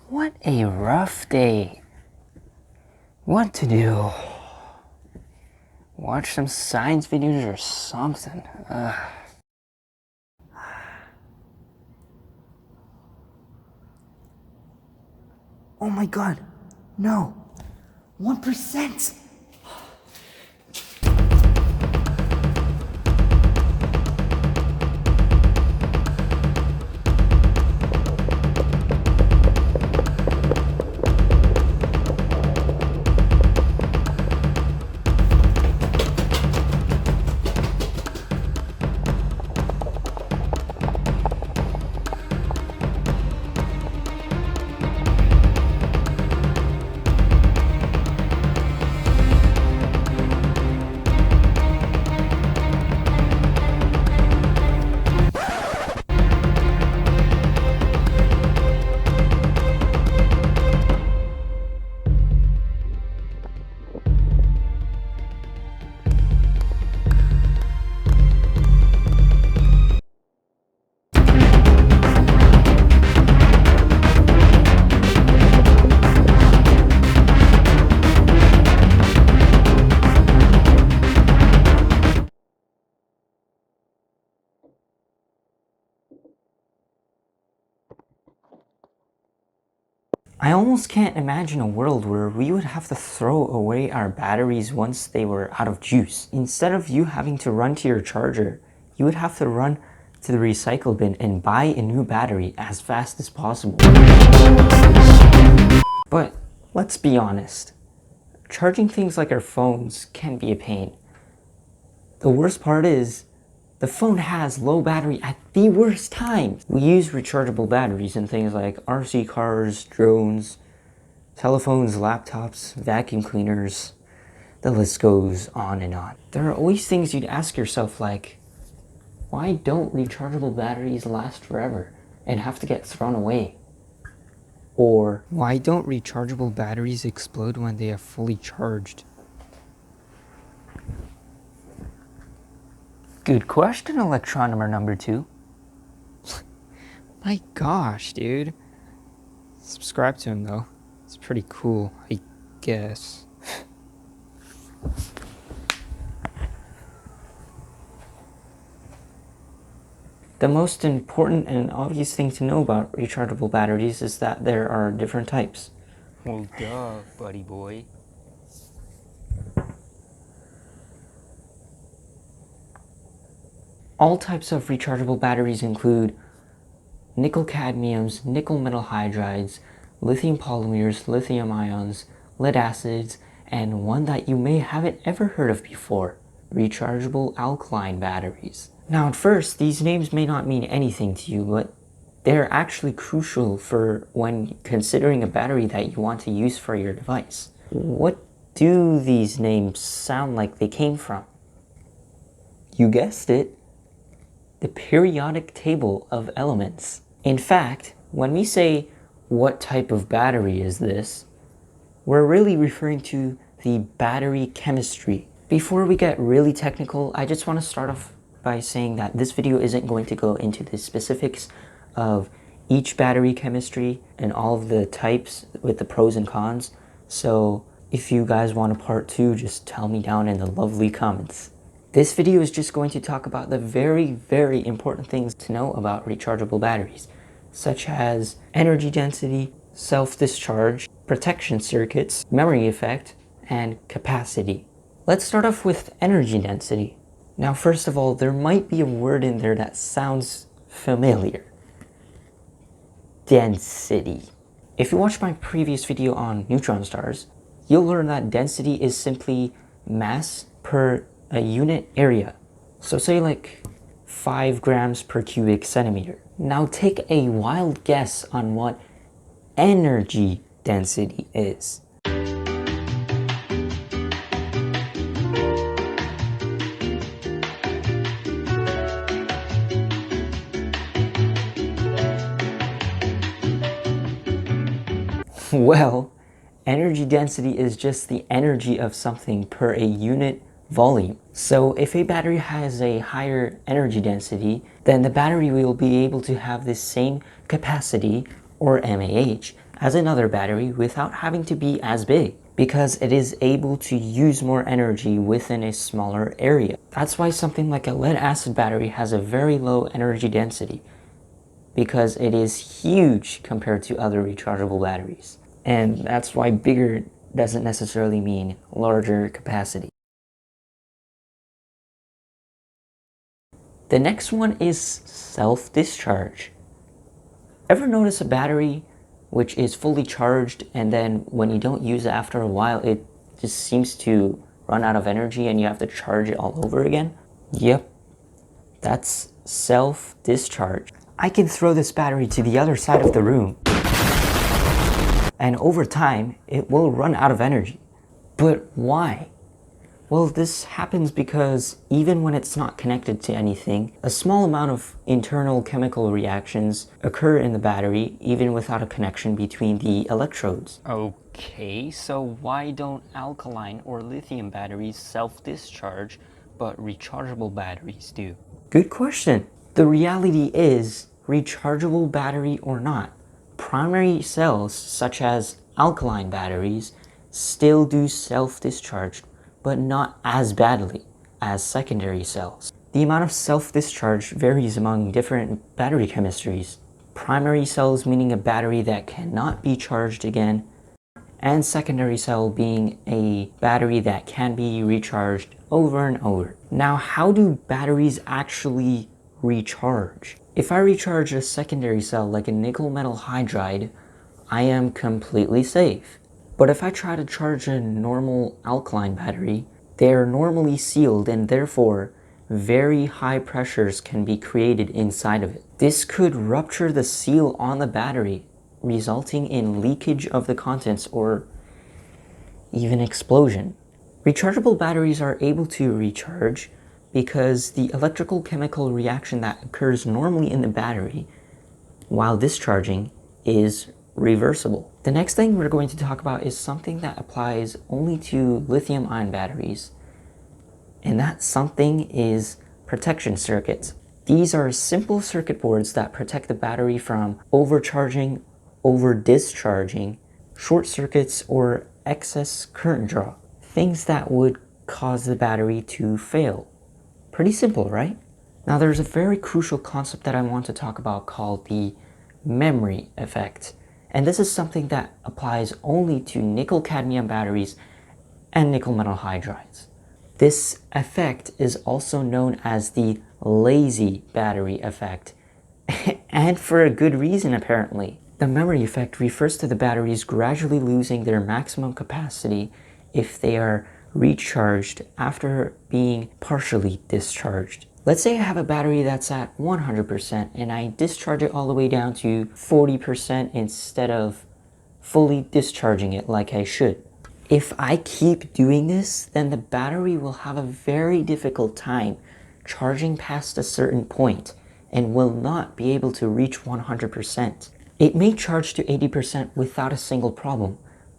What a rough day. What to do? Watch some science videos or something. Oh my god, no. 1%! I almost can't imagine a world where we would have to throw away our batteries once they were out of juice. Instead of you having to run to your charger, you would have to run to the recycle bin and buy a new battery as fast as possible. But let's be honest, charging things like our phones can be a pain. The worst part is, the phone has low battery at the worst times. We use rechargeable batteries in things like RC cars, drones, telephones, laptops, vacuum cleaners. The list goes on and on. There are always things you'd ask yourself like, why don't rechargeable batteries last forever and have to get thrown away? Or, why don't rechargeable batteries explode when they are fully charged? Good question, Electronomer number 2. My gosh, dude. Subscribe to him, though. It's pretty cool, I guess. The most important and obvious thing to know about rechargeable batteries is that there are different types. Well, duh, buddy boy. All types of rechargeable batteries include nickel cadmiums, nickel metal hydrides, lithium polymers, lithium ions, lead acids, and one that you may haven't ever heard of before, rechargeable alkaline batteries. Now at first, these names may not mean anything to you, but they're actually crucial for when considering a battery that you want to use for your device. What do these names sound like they came from? You guessed it. The periodic table of elements. In fact, when we say, what type of battery is this, we're really referring to the battery chemistry. Before we get really technical, I just want to start off by saying that this video isn't going to go into the specifics of each battery chemistry and all of the types with the pros and cons. So if you guys want a part 2, just tell me down in the lovely comments. This video is just going to talk about the very, very important things to know about rechargeable batteries, such as energy density, self-discharge, protection circuits, memory effect, and capacity. Let's start off with energy density. Now, first of all, there might be a word in there that sounds familiar. Density. If you watched my previous video on neutron stars, you'll learn that density is simply mass per a unit area. So say like 5 grams per cubic centimeter. Now take a wild guess on what energy density is. Well, energy density is just the energy of something per a unit volume. So if a battery has a higher energy density, then the battery will be able to have the same capacity, or mAh, as another battery without having to be as big, because it is able to use more energy within a smaller area. That's why something like a lead-acid battery has a very low energy density, because it is huge compared to other rechargeable batteries. And that's why bigger doesn't necessarily mean larger capacity. The next one is self-discharge. Ever notice a battery which is fully charged and then when you don't use it after a while, it just seems to run out of energy and you have to charge it all over again? Yep, that's self-discharge. I can throw this battery to the other side of the room, and over time, it will run out of energy. But why? Well, this happens because even when it's not connected to anything, a small amount of internal chemical reactions occur in the battery even without a connection between the electrodes. Okay, so why don't alkaline or lithium batteries self-discharge, but rechargeable batteries do? Good question. The reality is, rechargeable battery or not, primary cells such as alkaline batteries still do self-discharge, but not as badly as secondary cells. The amount of self-discharge varies among different battery chemistries. Primary cells meaning a battery that cannot be charged again, and secondary cell being a battery that can be recharged over and over. Now, how do batteries actually recharge? If I recharge a secondary cell like a nickel metal hydride, I am completely safe. But if I try to charge a normal alkaline battery, they are normally sealed and therefore very high pressures can be created inside of it. This could rupture the seal on the battery, resulting in leakage of the contents or even explosion. Rechargeable batteries are able to recharge because the electrical chemical reaction that occurs normally in the battery while discharging is reversible. The next thing we're going to talk about is something that applies only to lithium-ion batteries, and that something is protection circuits. These are simple circuit boards that protect the battery from overcharging, over-discharging, short circuits, or excess current draw. Things that would cause the battery to fail. Pretty simple, right? Now there's a very crucial concept that I want to talk about called the memory effect. And this is something that applies only to nickel-cadmium batteries and nickel metal hydrides. This effect is also known as the lazy battery effect, and for a good reason apparently. The memory effect refers to the batteries gradually losing their maximum capacity if they are recharged after being partially discharged. Let's say I have a battery that's at 100% and I discharge it all the way down to 40% instead of fully discharging it like I should. If I keep doing this, then the battery will have a very difficult time charging past a certain point and will not be able to reach 100%. It may charge to 80% without a single problem,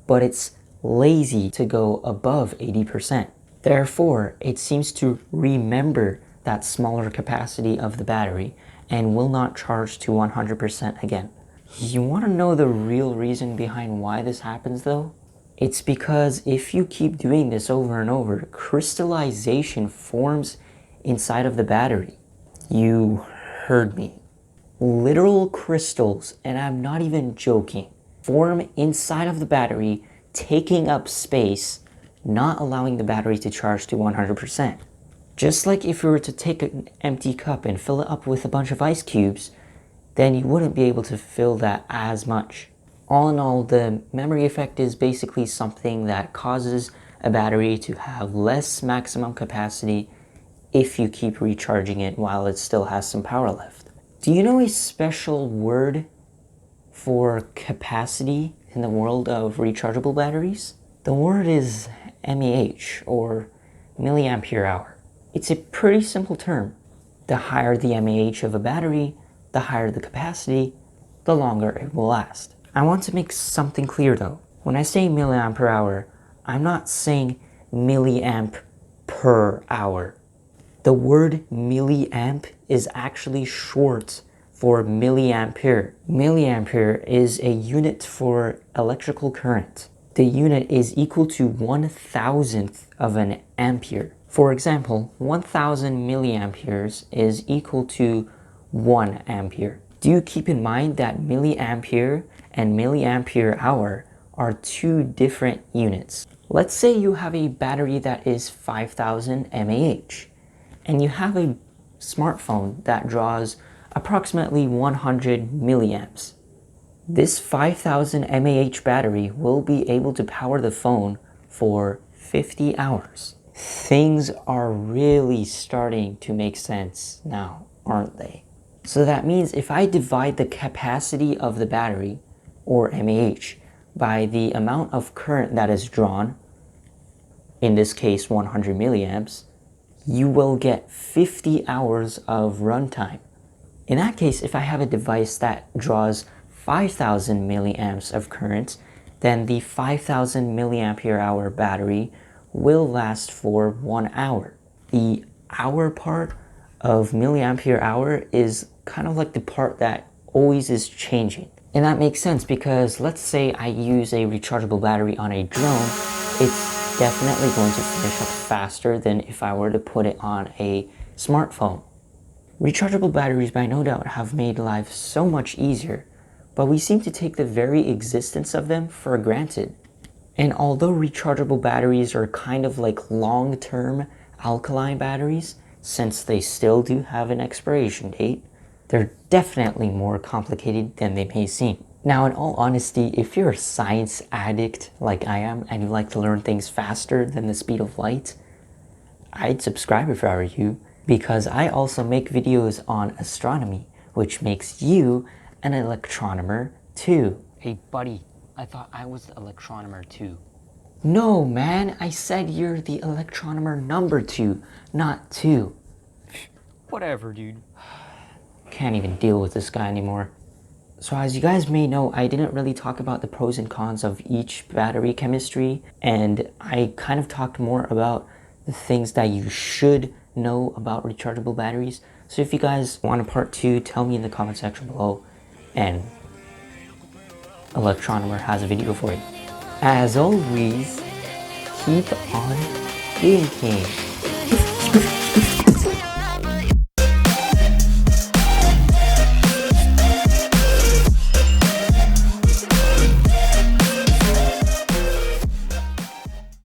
but it's lazy to go above 80%. Therefore, it seems to remember that smaller capacity of the battery and will not charge to 100% again. You want to know the real reason behind why this happens though? It's because if you keep doing this over and over, crystallization forms inside of the battery. You heard me. Literal crystals, and I'm not even joking, form inside of the battery, taking up space, not allowing the battery to charge to 100%. Just like if you were to take an empty cup and fill it up with a bunch of ice cubes, then you wouldn't be able to fill that as much. All in all, the memory effect is basically something that causes a battery to have less maximum capacity if you keep recharging it while it still has some power left. Do you know a special word for capacity in the world of rechargeable batteries? The word is mAh, or milliampere hour. It's a pretty simple term. The higher the mAh of a battery, the higher the capacity, the longer it will last. I want to make something clear though. When I say milliampere hour, I'm not saying milliamp per hour. The word milliamp is actually short for milliampere. Milliampere is a unit for electrical current. The unit is equal to 1,000th of an ampere. For example, 1,000 milliamperes is equal to 1 ampere. Do keep in mind that milliampere and milliampere hour are two different units. Let's say you have a battery that is 5,000 mAh, and you have a smartphone that draws approximately 100 milliamps. This 5,000 mAh battery will be able to power the phone for 50 hours. Things are really starting to make sense now, aren't they? So that means if I divide the capacity of the battery, or mAh, by the amount of current that is drawn, in this case 100 milliamps, you will get 50 hours of runtime. In that case, if I have a device that draws 5,000 milliamps of current, then the 5,000 milliampere hour battery will last for 1 hour. The hour part of milliampere hour is kind of like the part that always is changing. And that makes sense because let's say I use a rechargeable battery on a drone, it's definitely going to finish up faster than if I were to put it on a smartphone. Rechargeable batteries by no doubt have made life so much easier, but we seem to take the very existence of them for granted. And although rechargeable batteries are kind of like long-term alkaline batteries, since they still do have an expiration date, they're definitely more complicated than they may seem. Now, in all honesty, if you're a science addict like I am and you like to learn things faster than the speed of light, I'd subscribe if I were you, because I also make videos on astronomy, which makes you an electronomer too. Hey buddy, I thought I was the electronomer too. No man, I said you're the electronomer number 2, not 2. Whatever, dude. Can't even deal with this guy anymore. So as you guys may know, I didn't really talk about the pros and cons of each battery chemistry, and I kind of talked more about the things that you should know about rechargeable batteries. So if you guys want a part 2, tell me in the comment section below, and Electronomer has a video for you. As always, keep on thinking.